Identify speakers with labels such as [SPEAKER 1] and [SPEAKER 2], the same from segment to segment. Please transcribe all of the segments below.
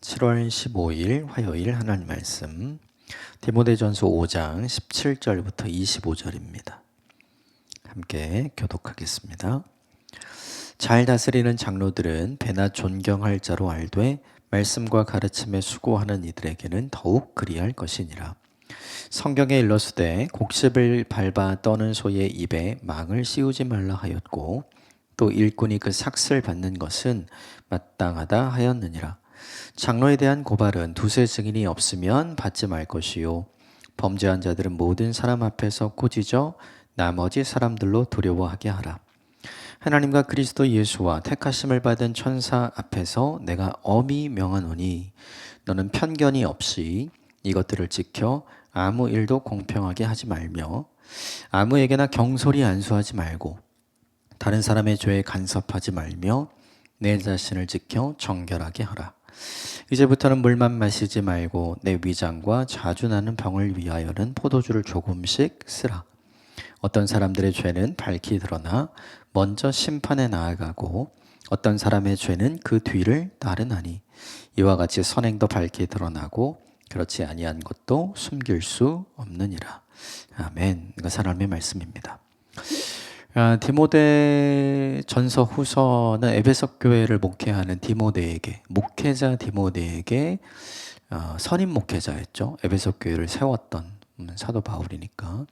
[SPEAKER 1] 7월 15일 화요일 하나님 말씀 디모데전서 5장 17절부터 25절입니다. 함께 교독하겠습니다. 잘 다스리는 장로들은 배나 존경할 자로 알되 말씀과 가르침에 수고하는 이들에게는 더욱 그리할 것이니라. 성경에 일러스되 곡식을 밟아 떠는 소의 입에 망을 씌우지 말라 하였고 또 일꾼이 그 삭슬 받는 것은 마땅하다 하였느니라. 장로에 대한 고발은 두세 증인이 없으면 받지 말 것이요 범죄한 자들은 모든 사람 앞에서 꾸짖어 나머지 사람들로 두려워하게 하라. 하나님과 그리스도 예수와 택하심을 받은 천사 앞에서 내가 엄히 명하노니 너는 편견이 없이 이것들을 지켜 아무 일도 공평하게 하지 말며 아무에게나 경솔히 안수하지 말고 다른 사람의 죄에 간섭하지 말며 내 자신을 지켜 정결하게 하라. 이제부터는 물만 마시지 말고 내 위장과 자주 나는 병을 위하여는 포도주를 조금씩 쓰라. 어떤 사람들의 죄는 밝히 드러나 먼저 심판에 나아가고 어떤 사람의 죄는 그 뒤를 따르나니 이와 같이 선행도 밝히 드러나고 그렇지 아니한 것도 숨길 수 없느니라. 아멘. 이거 하나님의 말씀입니다. 디모데 전서 후서는 에베소 교회를 목회하는 디모데에게, 목회자 디모데에게 선임 목회자였죠. 에베소 교회를 세웠던 사도 바울이니까.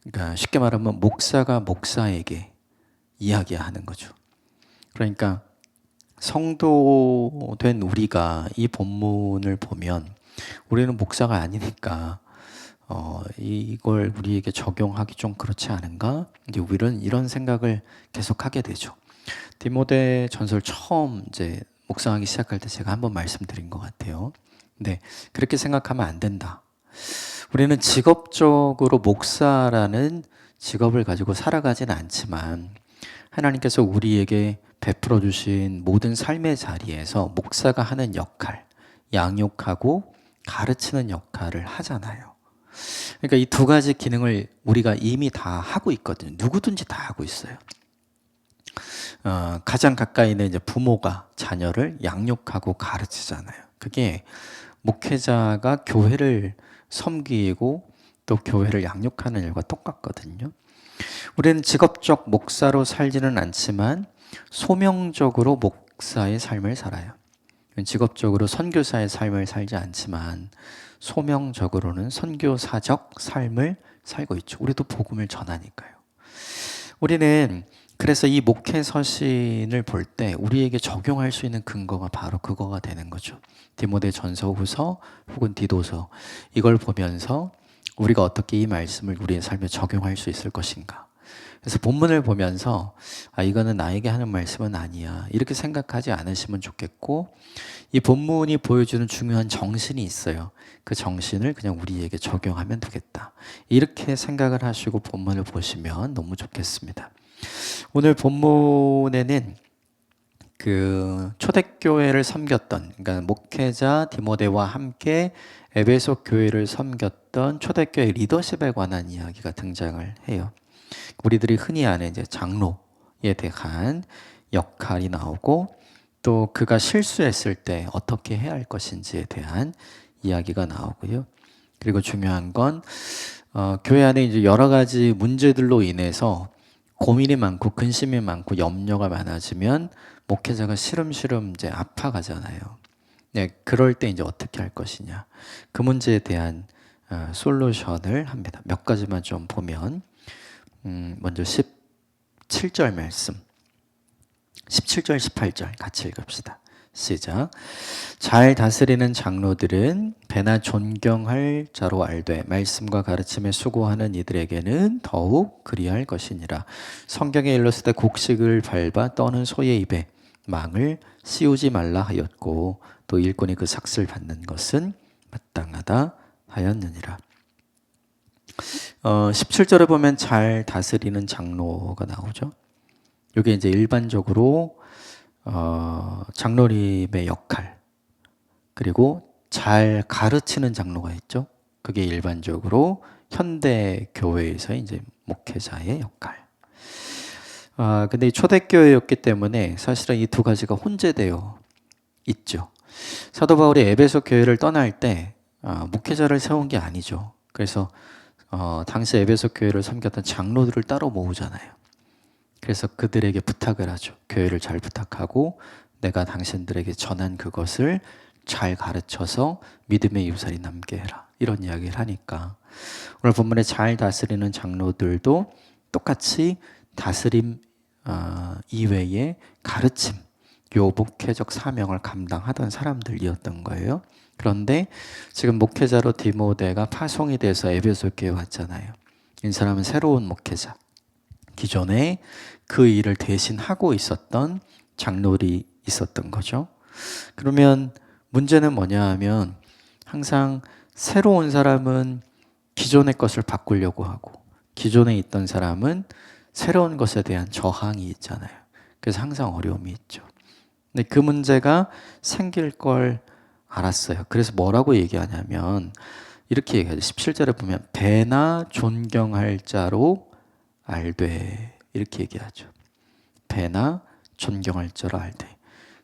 [SPEAKER 1] 그러니까 쉽게 말하면 목사가 목사에게 이야기하는 거죠. 그러니까 성도 된 우리가 이 본문을 보면 우리는 목사가 아니니까 이걸 우리에게 적용하기 좀 그렇지 않은가? 이제 우리는 이런 생각을 계속 하게 되죠. 디모데 전서를 처음 이제 묵상하기 시작할 때 제가 한번 말씀드린 것 같아요. 근데 그렇게 생각하면 안 된다. 우리는 직업적으로 목사라는 직업을 가지고 살아가진 않지만 하나님께서 우리에게 베풀어 주신 모든 삶의 자리에서 목사가 하는 역할, 양육하고 가르치는 역할을 하잖아요. 그러니까 이 두 가지 기능을 우리가 이미 다 하고 있거든요. 누구든지 다 하고 있어요. 가장 가까이 있는 이제 부모가 자녀를 양육하고 가르치잖아요. 그게 목회자가 교회를 섬기고 또 교회를 양육하는 일과 똑같거든요. 우리는 직업적 목사로 살지는 않지만 소명적으로 목사의 삶을 살아요. 직업적으로 선교사의 삶을 살지 않지만 소명적으로는 선교사적 삶을 살고 있죠. 우리도 복음을 전하니까요. 우리는 그래서 이 목회 서신을 볼 때 우리에게 적용할 수 있는 근거가 바로 그거가 되는 거죠. 디모데 전서 후서 혹은 디도서, 이걸 보면서 우리가 어떻게 이 말씀을 우리의 삶에 적용할 수 있을 것인가. 그래서 본문을 보면서 이거는 나에게 하는 말씀은 아니야, 이렇게 생각하지 않으시면 좋겠고, 이 본문이 보여주는 중요한 정신이 있어요. 그 정신을 그냥 우리에게 적용하면 되겠다, 이렇게 생각을 하시고 본문을 보시면 너무 좋겠습니다. 오늘 본문에는 그 초대교회를 섬겼던, 그러니까 목회자 디모데와 함께 에베소 교회를 섬겼던 초대교회 리더십에 관한 이야기가 등장을 해요. 우리들이 흔히 아는 이제 장로에 대한 역할이 나오고, 또 그가 실수했을 때 어떻게 해야 할 것인지에 대한 이야기가 나오고요. 그리고 중요한 건 교회 안에 이제 여러 가지 문제들로 인해서 고민이 많고 근심이 많고 염려가 많아지면 목회자가 시름시름 이제 아파가잖아요. 네, 그럴 때 이제 어떻게 할 것이냐, 그 문제에 대한 솔루션을 합니다. 몇 가지만 좀 보면, 먼저 17절 말씀, 17절 18절 같이 읽읍시다. 시작. 잘 다스리는 장로들은 배나 존경할 자로 알되 말씀과 가르침에 수고하는 이들에게는 더욱 그리할 것이니라. 성경에 일렀을 곡식을 밟아 떠는 소의 입에 망을 씌우지 말라 하였고 또 일꾼이 그 삭슬 받는 것은 마땅하다 하였느니라. 17절에 보면 잘 다스리는 장로가 나오죠. 이게 이제 일반적으로 장로님의 역할, 그리고 잘 가르치는 장로가 있죠. 그게 일반적으로 현대 교회에서의 이제 목회자의 역할. 근데 초대교회였기 때문에 사실은 이 두 가지가 혼재되어 있죠. 사도 바울이 에베소 교회를 떠날 때 목회자를 세운 게 아니죠. 그래서 당시 에베소 교회를 섬겼던 장로들을 따로 모으잖아요. 그래서 그들에게 부탁을 하죠. 교회를 잘 부탁하고 내가 당신들에게 전한 그것을 잘 가르쳐서 믿음의 유산이 남게 해라. 이런 이야기를 하니까 오늘 본문에 잘 다스리는 장로들도 똑같이 다스림 이외의 가르침, 요 목회적 사명을 감당하던 사람들이었던 거예요. 그런데 지금 목회자로 디모데가 파송이 돼서 에베소 교회에 왔잖아요. 이 사람은 새로운 목회자. 기존에 그 일을 대신 하고 있었던 장로들이 있었던 거죠. 그러면 문제는 뭐냐 하면 항상 새로운 사람은 기존의 것을 바꾸려고 하고 기존에 있던 사람은 새로운 것에 대한 저항이 있잖아요. 그래서 항상 어려움이 있죠. 근데 그 문제가 생길 걸 알았어요. 그래서 뭐라고 얘기하냐면 이렇게 얘기하죠. 17절에 보면 배나 존경할 자로 알되 이렇게 얘기하죠. 배나 존경할 자로 알되.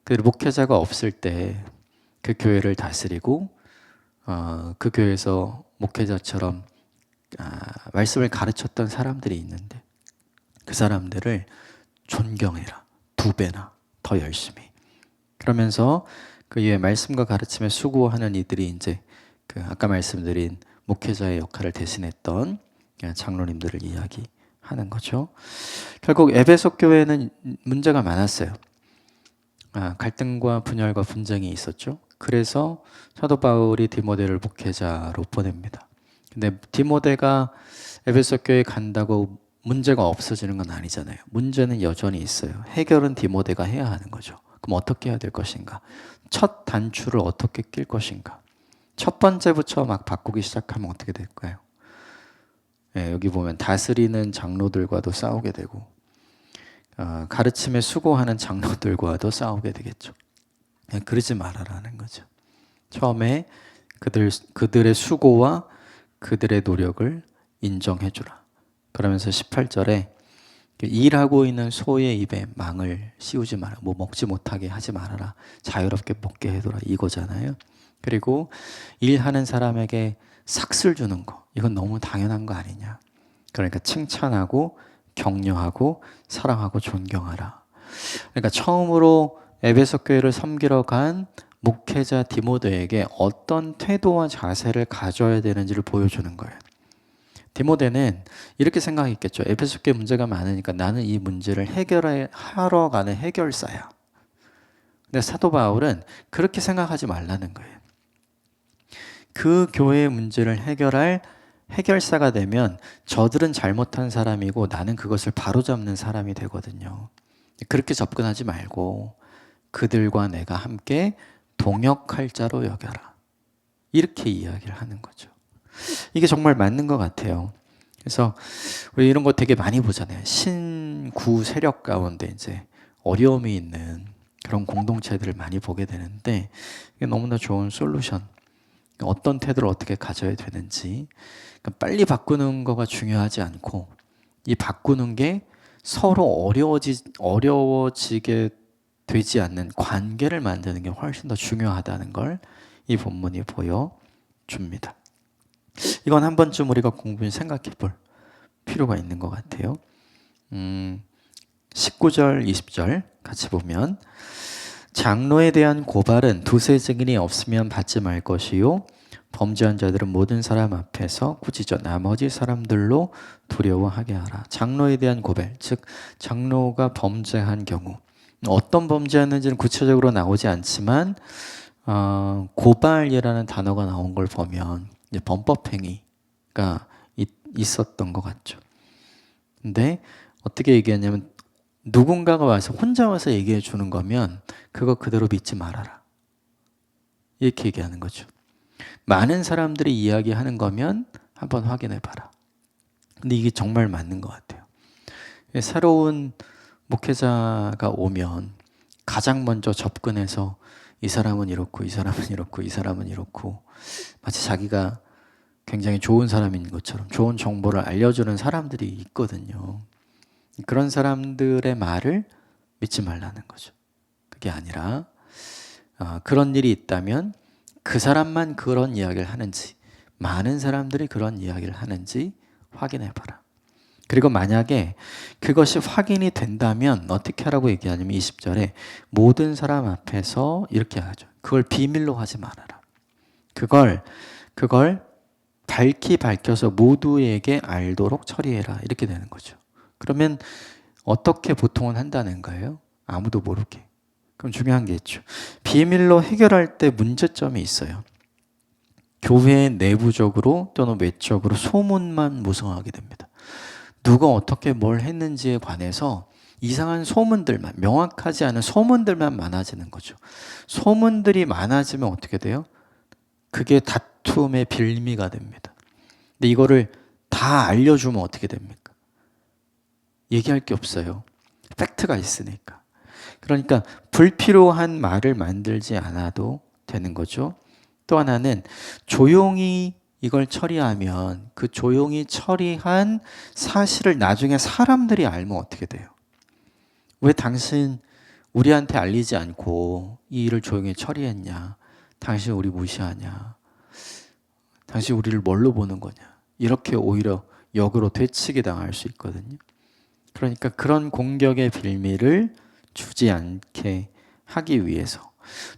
[SPEAKER 1] 그 목회자가 없을 때 그 교회를 다스리고 그 교회에서 목회자처럼 말씀을 가르쳤던 사람들이 있는데 그 사람들을 존경해라. 2배나 더 열심히. 그러면서 그 이후에 말씀과 가르침에 수고하는 이들이 이제 그 아까 말씀드린 목회자의 역할을 대신했던 장로님들을 이야기하는 거죠. 결국 에베소 교회는 문제가 많았어요. 갈등과 분열과 분쟁이 있었죠. 그래서 사도 바울이 디모데를 목회자로 보냅니다. 근데 디모데가 에베소 교회에 간다고 문제가 없어지는 건 아니잖아요. 문제는 여전히 있어요. 해결은 디모데가 해야 하는 거죠. 그럼 어떻게 해야 될 것인가? 첫 단추를 어떻게 낄 것인가? 첫 번째부터 막 바꾸기 시작하면 어떻게 될까요? 여기 보면 다스리는 장로들과도 싸우게 되고 가르침에 수고하는 장로들과도 싸우게 되겠죠. 그러지 말아라는 거죠. 처음에 그들의 수고와 그들의 노력을 인정해주라. 그러면서 18절에 일하고 있는 소의 입에 망을 씌우지 마라. 뭐 먹지 못하게 하지 말아라. 자유롭게 먹게 해둬라. 이거잖아요. 그리고 일하는 사람에게 삭슬 주는 거. 이건 너무 당연한 거 아니냐. 그러니까 칭찬하고 격려하고 사랑하고 존경하라. 그러니까 처음으로 에베소 교회를 섬기러 간 목회자 디모데에게 어떤 태도와 자세를 가져야 되는지를 보여주는 거예요. 디모데는 이렇게 생각했겠죠. 에베소 교회 문제가 많으니까 나는 이 문제를 해결하러 가는 해결사야. 근데 사도 바울은 그렇게 생각하지 말라는 거예요. 그 교회의 문제를 해결할 해결사가 되면 저들은 잘못한 사람이고 나는 그것을 바로잡는 사람이 되거든요. 그렇게 접근하지 말고 그들과 내가 함께 동역할 자로 여겨라. 이렇게 이야기를 하는 거죠. 이게 정말 맞는 것 같아요. 그래서 우리 이런 거 되게 많이 보잖아요. 신구 세력 가운데 이제 어려움이 있는 그런 공동체들을 많이 보게 되는데 이게 너무나 좋은 솔루션. 어떤 태도를 어떻게 가져야 되는지 그러니까 빨리 바꾸는 거가 중요하지 않고 이 바꾸는 게 서로 어려워지게 되지 않는 관계를 만드는 게 훨씬 더 중요하다는 걸 이 본문이 보여줍니다. 이건 한 번쯤 우리가 공부해 생각해 볼 필요가 있는 것 같아요. 19절, 20절 같이 보면 장로에 대한 고발은 두세 증인이 없으면 받지 말 것이요 범죄한 자들은 모든 사람 앞에서 꾸짖어 나머지 사람들로 두려워하게 하라. 장로에 대한 고발, 즉 장로가 범죄한 경우 어떤 범죄였는지는 구체적으로 나오지 않지만 고발이라는 단어가 나온 걸 보면 이제 범법행위가 있었던 것 같죠. 근데 어떻게 얘기하냐면 누군가가 와서 혼자 와서 얘기해 주는 거면 그거 그대로 믿지 말아라. 이렇게 얘기하는 거죠. 많은 사람들이 이야기하는 거면 한번 확인해 봐라. 근데 이게 정말 맞는 것 같아요. 새로운 목회자가 오면 가장 먼저 접근해서 이 사람은 이렇고 이 사람은 이렇고 이 사람은 이렇고 마치 자기가 굉장히 좋은 사람인 것처럼 좋은 정보를 알려주는 사람들이 있거든요. 그런 사람들의 말을 믿지 말라는 거죠. 그게 아니라 그런 일이 있다면 그 사람만 그런 이야기를 하는지, 많은 사람들이 그런 이야기를 하는지 확인해 봐라. 그리고 만약에 그것이 확인이 된다면 어떻게 하라고 얘기하냐면 20절에 모든 사람 앞에서 이렇게 하죠. 그걸 비밀로 하지 말아라. 그걸 밝혀서 모두에게 알도록 처리해라. 이렇게 되는 거죠. 그러면 어떻게 보통은 한다는 거예요? 아무도 모르게. 그럼 중요한 게 있죠. 비밀로 해결할 때 문제점이 있어요. 교회 내부적으로 또는 외적으로 소문만 무성하게 됩니다. 누가 어떻게 뭘 했는지에 관해서 이상한 소문들만, 명확하지 않은 소문들만 많아지는 거죠. 소문들이 많아지면 어떻게 돼요? 그게 다툼의 빌미가 됩니다. 근데 이거를 다 알려주면 어떻게 됩니까? 얘기할 게 없어요. 팩트가 있으니까. 그러니까 불필요한 말을 만들지 않아도 되는 거죠. 또 하나는 조용히 이걸 처리하면 그 조용히 처리한 사실을 나중에 사람들이 알면 어떻게 돼요? 왜 당신 우리한테 알리지 않고 이 일을 조용히 처리했냐? 당신 우리 무시하냐? 당신 우리를 뭘로 보는 거냐? 이렇게 오히려 역으로 되치게 당할 수 있거든요. 그러니까 그런 공격의 빌미를 주지 않게 하기 위해서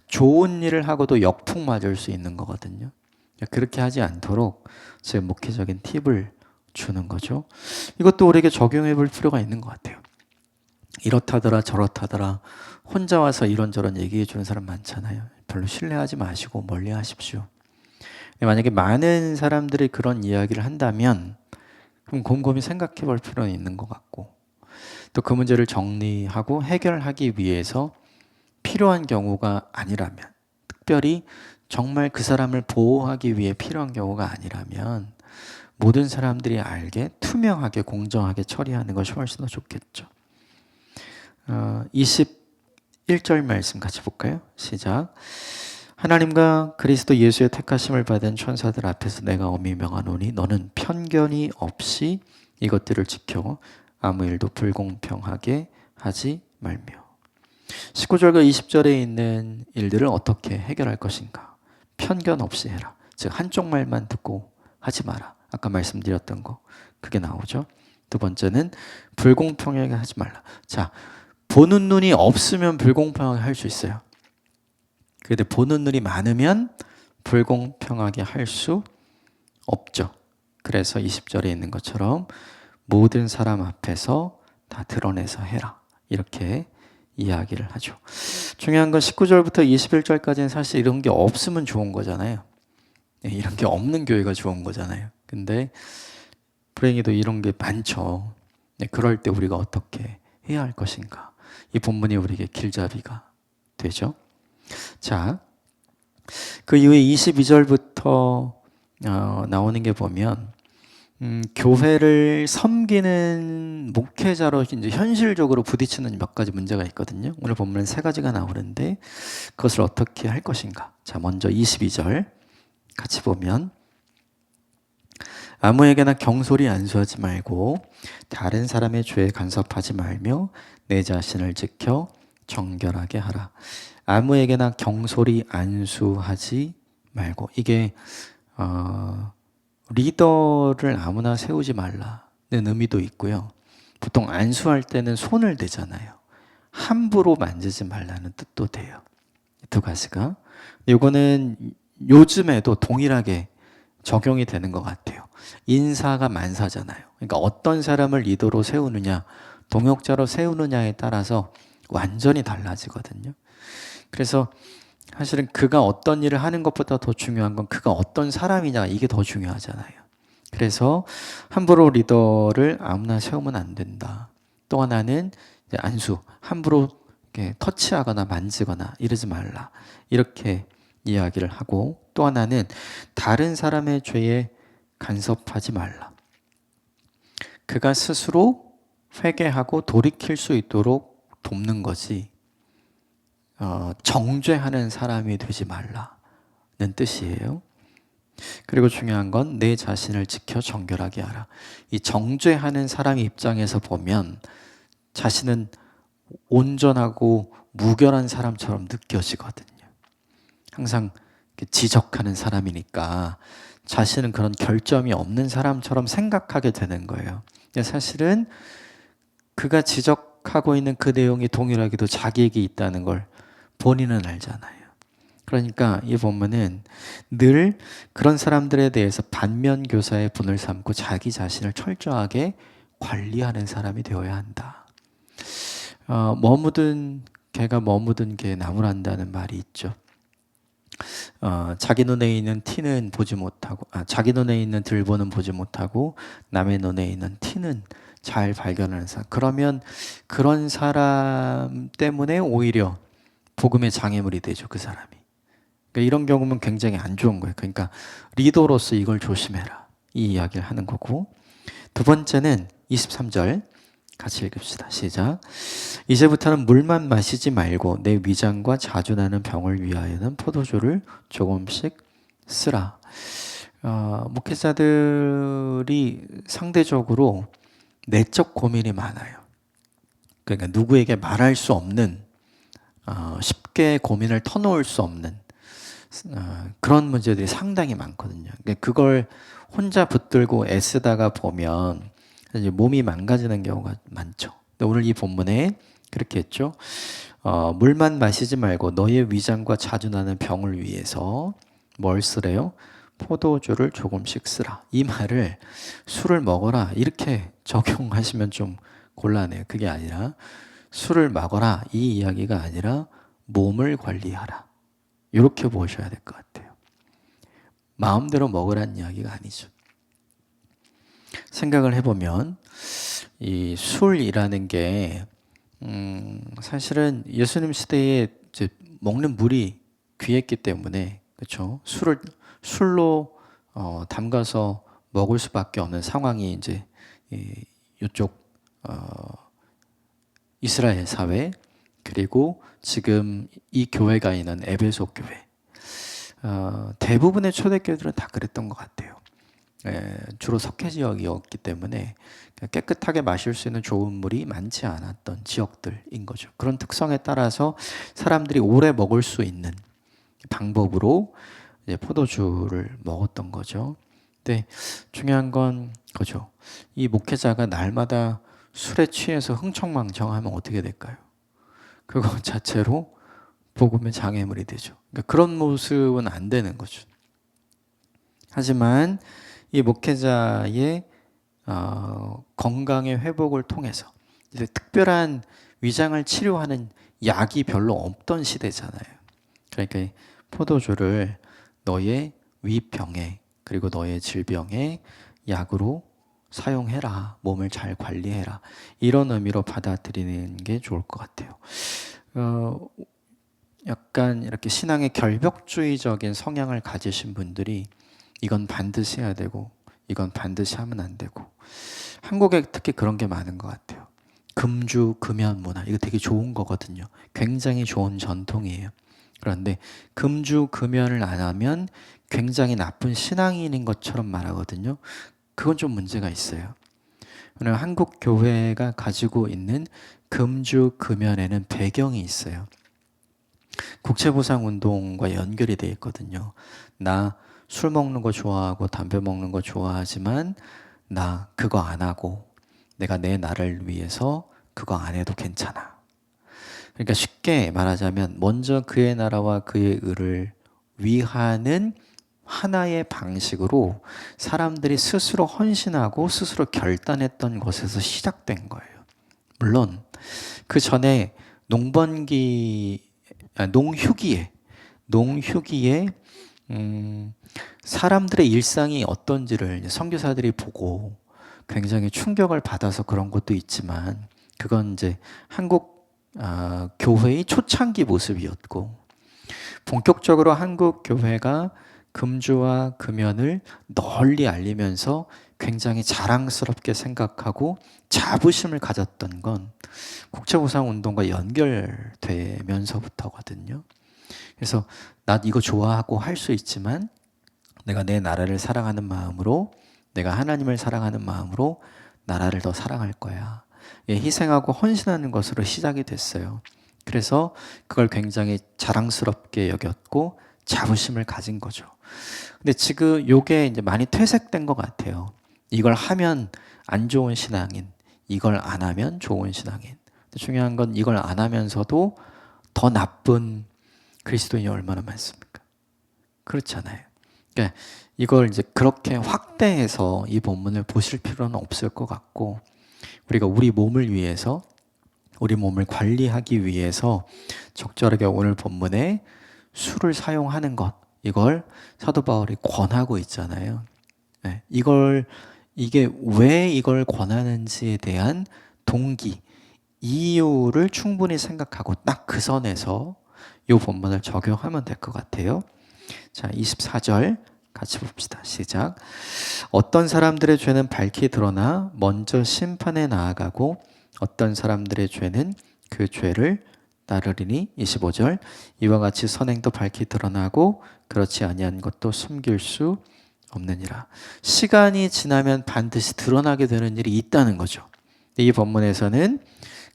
[SPEAKER 1] 좋은 일을 하고도 역풍 맞을 수 있는 거거든요. 그렇게 하지 않도록 제 목회적인 팁을 주는 거죠. 이것도 우리에게 적용해 볼 필요가 있는 것 같아요. 이렇다더라 저렇다더라 혼자 와서 이런저런 얘기해 주는 사람 많잖아요. 별로 신뢰하지 마시고 멀리 하십시오. 만약에 많은 사람들이 그런 이야기를 한다면 그럼 곰곰이 생각해 볼 필요는 있는 것 같고 또 그 문제를 정리하고 해결하기 위해서 필요한 경우가 아니라면 특별히 정말 그 사람을 보호하기 위해 필요한 경우가 아니라면 모든 사람들이 알게 투명하게 공정하게 처리하는 것이 훨씬 더 좋겠죠. 21절 말씀 같이 볼까요? 시작. 하나님과 그리스도 예수의 택하심을 받은 천사들 앞에서 내가 엄히 명하노니 너는 편견이 없이 이것들을 지켜 아무 일도 불공평하게 하지 말며. 19절과 20절에 있는 일들을 어떻게 해결할 것인가? 편견 없이 해라. 즉 한쪽 말만 듣고 하지 마라. 아까 말씀드렸던 거 그게 나오죠. 두 번째는 불공평하게 하지 말라. 자, 보는 눈이 없으면 불공평하게 할 수 있어요. 그런데 보는 눈이 많으면 불공평하게 할 수 없죠. 그래서 20절에 있는 것처럼 모든 사람 앞에서 다 드러내서 해라. 이렇게 이야기를 하죠. 중요한 건 19절부터 21절까지는 사실 이런 게 없으면 좋은 거잖아요. 이런 게 없는 교회가 좋은 거잖아요. 근데 불행히도 이런 게 많죠. 그럴 때 우리가 어떻게 해야 할 것인가? 이 본문이 우리에게 길잡이가 되죠. 자, 그 이후에 22절부터 나오는 게 보면 교회를 섬기는 목회자로 이제 현실적으로 부딪히는 몇 가지 문제가 있거든요. 오늘 본문은 세 가지가 나오는데 그것을 어떻게 할 것인가? 자, 먼저 22절 같이 보면 아무에게나 경솔히 안수하지 말고 다른 사람의 죄에 간섭하지 말며 내 자신을 지켜 정결하게 하라. 아무에게나 경솔히 안수하지 말고 이게 리더를 아무나 세우지 말라는 의미도 있고요. 보통 안수할 때는 손을 대잖아요. 함부로 만지지 말라는 뜻도 돼요. 두 가지가. 이거는 요즘에도 동일하게 적용이 되는 것 같아요. 인사가 만사잖아요. 그러니까 어떤 사람을 리더로 세우느냐, 동역자로 세우느냐에 따라서 완전히 달라지거든요. 그래서 사실은 그가 어떤 일을 하는 것보다 더 중요한 건 그가 어떤 사람이냐, 이게 더 중요하잖아요. 그래서 함부로 리더를 아무나 세우면 안 된다. 또 하나는 이제 안수, 함부로 이렇게 터치하거나 만지거나 이러지 말라. 이렇게 이야기를 하고 또 하나는 다른 사람의 죄에 간섭하지 말라. 그가 스스로 회개하고 돌이킬 수 있도록 돕는 거지 정죄하는 사람이 되지 말라는 뜻이에요. 그리고 중요한 건 내 자신을 지켜 정결하게 하라. 이 정죄하는 사람의 입장에서 보면 자신은 온전하고 무결한 사람처럼 느껴지거든요. 항상 이렇게 지적하는 사람이니까 자신은 그런 결점이 없는 사람처럼 생각하게 되는 거예요. 근데 사실은 그가 지적하고 있는 그 내용이 동일하게도 자기에게 있다는 걸 본인은 알잖아요. 그러니까 이 본문은 늘 그런 사람들에 대해서 반면교사의 분을 삼고 자기 자신을 철저하게 관리하는 사람이 되어야 한다. 머무든 개가 머무든 개에 나무란다는 말이 있죠. 자기 눈에 있는 티는 보지 못하고, 자기 눈에 있는 들보는 보지 못하고 남의 눈에 있는 티는 잘 발견하는 사람. 그러면 그런 사람 때문에 오히려 복음의 장애물이 되죠, 그 사람이. 그러니까 이런 경우면 굉장히 안 좋은 거예요. 그러니까 리더로서 이걸 조심해라, 이 이야기를 하는 거고. 두 번째는 23절 같이 읽읍시다. 시작. 이제부터는 물만 마시지 말고 내 위장과 자주 나는 병을 위하여는 포도주를 조금씩 쓰라. 목회자들이 상대적으로 내적 고민이 많아요. 그러니까 누구에게 말할 수 없는, 쉽게 고민을 터놓을 수 없는 그런 문제들이 상당히 많거든요. 그러니까 그걸 혼자 붙들고 애쓰다가 보면 이제 몸이 망가지는 경우가 많죠. 근데 오늘 이 본문에 그렇게 했죠. 물만 마시지 말고 너의 위장과 자주 나는 병을 위해서 뭘 쓰래요? 포도주를 조금씩 쓰라. 이 말을 술을 먹어라 이렇게 적용하시면 좀 곤란해요. 그게 아니라 술을 먹어라 이 이야기가 아니라 몸을 관리하라. 이렇게 보셔야 될 것 같아요. 마음대로 먹으라는 이야기가 아니죠. 생각을 해보면 이 술이라는 게 사실은 예수님 시대에 이제 먹는 물이 귀했기 때문에 그렇죠. 술로 담가서 먹을 수밖에 없는 상황이 이제 이쪽 이스라엘 사회 그리고 지금 이 교회가 있는 에베소 교회 대부분의 초대교회들은 다 그랬던 것 같아요. 주로 석회 지역이었기 때문에 깨끗하게 마실 수 있는 좋은 물이 많지 않았던 지역들인 거죠. 그런 특성에 따라서 사람들이 오래 먹을 수 있는 방법으로 이제 포도주를 먹었던 거죠. 근데 중요한 건 그죠. 이 목회자가 날마다 술에 취해서 흥청망청하면 어떻게 될까요? 그거 자체로 복음의 장애물이 되죠. 그러니까 그런 모습은 안 되는 거죠. 하지만 이 목회자의 건강의 회복을 통해서 이제 특별한 위장을 치료하는 약이 별로 없던 시대잖아요. 그러니까 포도주를 너의 위병에 그리고 너의 질병에 약으로 사용해라. 몸을 잘 관리해라. 이런 의미로 받아들이는 게 좋을 것 같아요. 약간 이렇게 신앙의 결벽주의적인 성향을 가지신 분들이 이건 반드시 해야 되고 이건 반드시 하면 안 되고 한국에 특히 그런 게 많은 것 같아요. 금주 금연 문화 이거 되게 좋은 거거든요. 굉장히 좋은 전통이에요. 그런데 금주 금연을 안 하면 굉장히 나쁜 신앙인인 것처럼 말하거든요. 그건 좀 문제가 있어요. 왜냐하면 한국 교회가 가지고 있는 금주 금연에는 배경이 있어요. 국채보상운동과 연결이 되어 있거든요. 나 술 먹는 거 좋아하고 담배 먹는 거 좋아하지만 나 그거 안 하고 내가 내 나를 위해서 그거 안 해도 괜찮아. 그러니까 쉽게 말하자면 먼저 그의 나라와 그의 의를 위하는 하나의 방식으로 사람들이 스스로 헌신하고 스스로 결단했던 것에서 시작된 거예요. 물론 그 전에 농휴기에 사람들의 일상이 어떤지를 선교사들이 보고 굉장히 충격을 받아서 그런 것도 있지만 그건 이제 한국 교회의 초창기 모습이었고 본격적으로 한국 교회가 금주와 금연을 널리 알리면서 굉장히 자랑스럽게 생각하고 자부심을 가졌던 건 국채보상운동과 연결되면서부터거든요. 그래서 나 이거 좋아하고 할 수 있지만 내가 내 나라를 사랑하는 마음으로 내가 하나님을 사랑하는 마음으로 나라를 더 사랑할 거야. 희생하고 헌신하는 것으로 시작이 됐어요. 그래서 그걸 굉장히 자랑스럽게 여겼고 자부심을 가진 거죠. 근데 지금 요게 이제 많이 퇴색된 것 같아요. 이걸 하면 안 좋은 신앙인, 이걸 안 하면 좋은 신앙인. 근데 중요한 건 이걸 안 하면서도 더 나쁜 그리스도인이 얼마나 많습니까? 그렇잖아요. 그러니까 이걸 이제 그렇게 확대해서 이 본문을 보실 필요는 없을 것 같고, 우리가 우리 몸을 위해서, 우리 몸을 관리하기 위해서 적절하게 오늘 본문에 술을 사용하는 것, 이걸 사도 바울이 권하고 있잖아요. 네, 이게 왜 이걸 권하는지에 대한 동기, 이유를 충분히 생각하고 딱 그 선에서 이 본문을 적용하면 될 것 같아요. 자, 24절 같이 봅시다. 시작. 어떤 사람들의 죄는 밝히 드러나 먼저 심판에 나아가고 어떤 사람들의 죄는 그 죄를 따르리니. 25절. 이와 같이 선행도 밝히 드러나고 그렇지 아니한 것도 숨길 수 없느니라. 시간이 지나면 반드시 드러나게 되는 일이 있다는 거죠. 이 본문에서는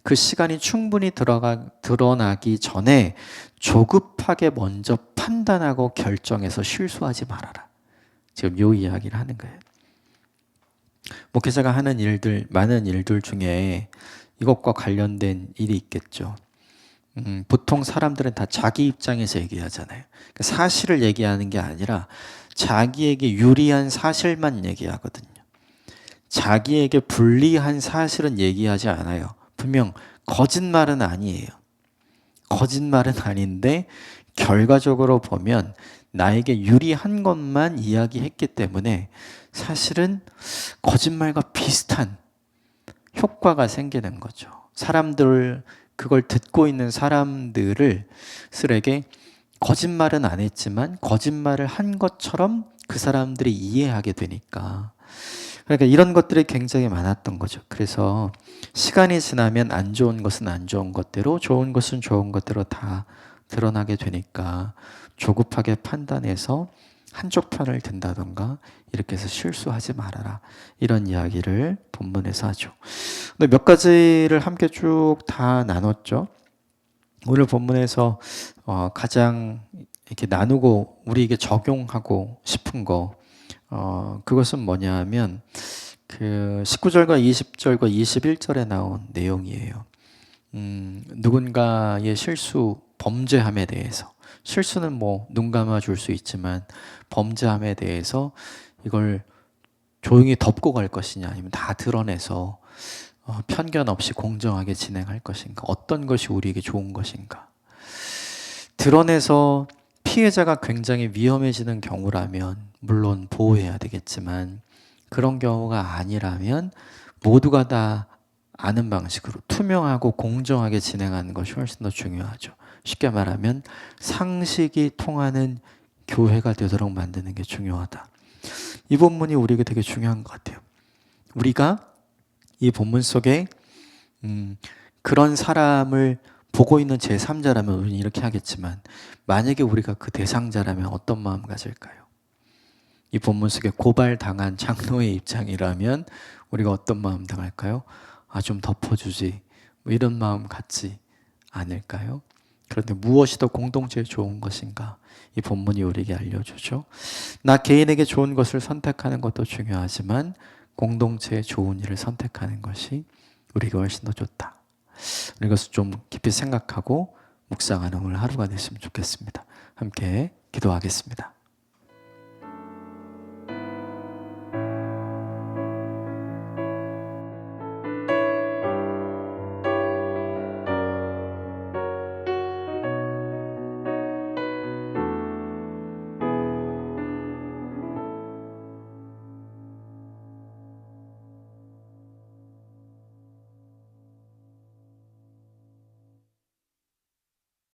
[SPEAKER 1] 그 시간이 충분히 드러나기 전에 조급하게 먼저 판단하고 결정해서 실수하지 말아라. 지금 이 이야기를 하는 거예요. 목회자가 하는 일들, 많은 일들 중에 이것과 관련된 일이 있겠죠. 보통 사람들은 다 자기 입장에서 얘기하잖아요. 그러니까 사실을 얘기하는 게 아니라 자기에게 유리한 사실만 얘기하거든요. 자기에게 불리한 사실은 얘기하지 않아요. 분명 거짓말은 아니에요. 거짓말은 아닌데 결과적으로 보면 나에게 유리한 것만 이야기했기 때문에 사실은 거짓말과 비슷한 효과가 생기는 거죠. 그걸 듣고 있는 사람들에게 거짓말은 안 했지만 거짓말을 한 것처럼 그 사람들이 이해하게 되니까. 그러니까 이런 것들이 굉장히 많았던 거죠. 그래서 시간이 지나면 안 좋은 것은 안 좋은 것대로, 좋은 것은 좋은 것대로 다 드러나게 되니까 조급하게 판단해서 한쪽 편을 든다던가 이렇게 해서 실수하지 말아라. 이런 이야기를 본문에서 하죠. 근데 몇 가지를 함께 쭉 다 나눴죠. 오늘 본문에서 가장 이렇게 나누고 우리에게 적용하고 싶은 거, 그것은 뭐냐 하면 그 19절과 20절과 21절에 나온 내용이에요. 누군가의 범죄함에 대해서, 실수는 뭐 눈 감아 줄 수 있지만 범죄함에 대해서 이걸 조용히 덮고 갈 것이냐 아니면 다 드러내서 편견 없이 공정하게 진행할 것인가, 어떤 것이 우리에게 좋은 것인가. 드러내서 피해자가 굉장히 위험해지는 경우라면 물론 보호해야 되겠지만, 그런 경우가 아니라면 모두가 다 아는 방식으로 투명하고 공정하게 진행하는 것이 훨씬 더 중요하죠. 쉽게 말하면 상식이 통하는 교회가 되도록 만드는 게 중요하다. 이 본문이 우리에게 되게 중요한 것 같아요. 우리가 이 본문 속에 그런 사람을 보고 있는 제3자라면 우리는 이렇게 하겠지만, 만약에 우리가 그 대상자라면 어떤 마음 가질까요? 이 본문 속에 고발당한 장로의 입장이라면 우리가 어떤 마음 당할까요? 좀 덮어주지, 뭐 이런 마음 갖지 않을까요? 그런데 무엇이 더 공동체에 좋은 것인가? 이 본문이 우리에게 알려주죠. 나 개인에게 좋은 것을 선택하는 것도 중요하지만 공동체에 좋은 일을 선택하는 것이 우리에게 훨씬 더 좋다. 이것을 좀 깊이 생각하고 묵상하는 오늘 하루가 됐으면 좋겠습니다. 함께 기도하겠습니다.